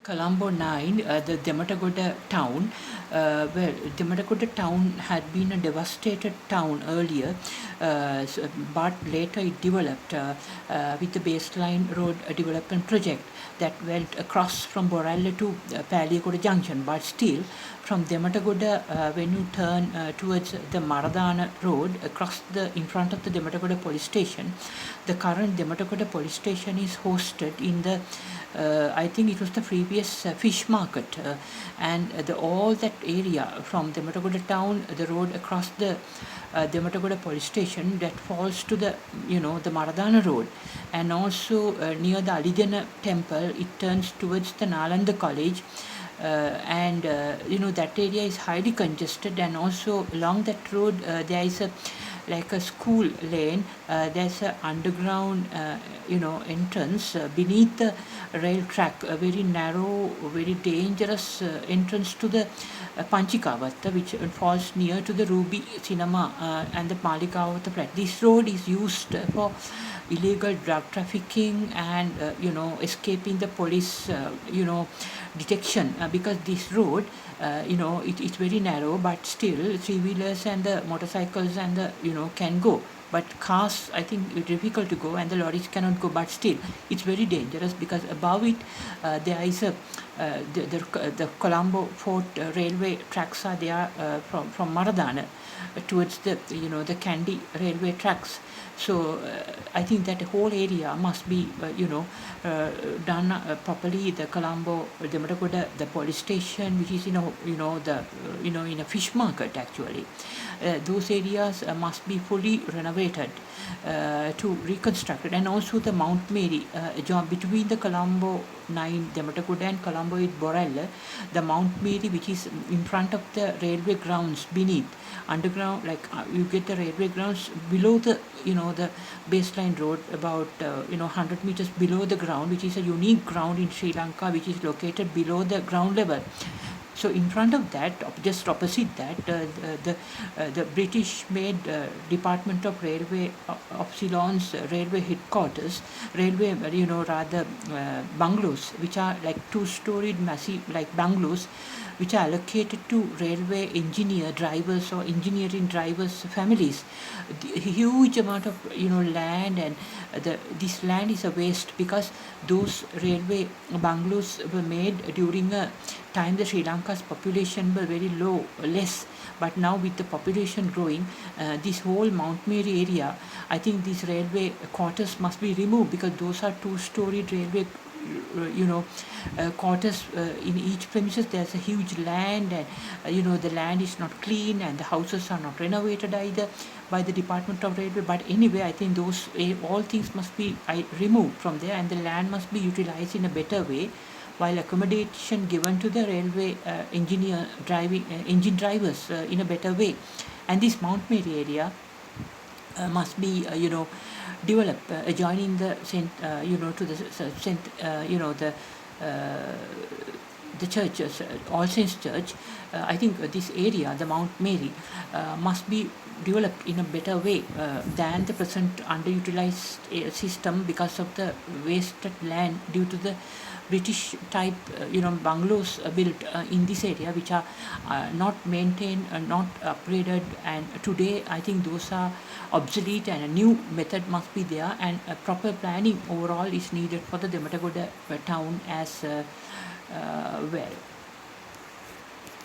Colombo 9, the Dematagoda town. Well, Dematagoda town had been a devastated town earlier, but later it developed with the baseline road development project that went across from Boralla to Paliagoda junction. But still, from Dematagoda, when you turn towards the Maradana road, across in front of the Dematagoda police station, the current Dematagoda police station is hosted in the I think it was the previous fish market, and all that area from the Dematagoda town, the road across the Dematagoda police station that falls to the the Maradana road, and also near the Alijana temple, it turns towards the Nalanda college. And that area is highly congested, and also along that road there is a like a school lane. There's an underground entrance beneath the rail track, a very narrow, very dangerous entrance to the Panchikavatta, which falls near to the Ruby Cinema and the Malikavatta flat. This road is used for illegal drug trafficking and escaping the police detection, because this road it's very narrow, but still three-wheelers and the motorcycles and the can go, but cars I think it's difficult to go, and the lorries cannot go, but still it's very dangerous because above it there is a the Colombo Fort railway tracks are there from Maradana towards the the Kandy railway tracks. So I think that whole area must be done properly. The Colombo, the Matakoda, the police station, which is in a fish market actually. Those areas must be fully renovated to reconstruct it, and also the Mount Mary between the Colombo 9, the Matakoda and Colombo 8 Borella, the Mount Mary, which is in front of the railway grounds beneath underground, like you get the railway grounds below the the baseline road about 100 meters below the ground, which is a unique ground in Sri Lanka, which is located below the ground level. So in front of that, just opposite that, the British-made Department of Railway of Ceylon's railway headquarters, railway rather bungalows, which are like two-storied massive like bungalows, which are allocated to railway engineer drivers or engineering drivers families. The huge amount of land, and this land is a waste because those railway bungalows were made during a time the Sri Lanka's population were very low, less. But now with the population growing, this whole Mount Mary area, I think these railway quarters must be removed, because those are two-storied railway quarters. In each premises there's a huge land, and the land is not clean, and the houses are not renovated either by the Department of Railway. But anyway, I think those all things must be removed from there, and the land must be utilized in a better way, while accommodation given to the railway engine drivers in a better way. And this Mount Mary area must be developed adjoining the Saint to the Saint the churches, All Saints Church. I think this area, the Mount Mary, must be developed in a better way than the present underutilized system, because of the wasted land due to the British type bungalows built in this area, which are not maintained, not upgraded, and today I think those are obsolete, and a new method must be there, and proper planning overall is needed for the Dematagoda town as well.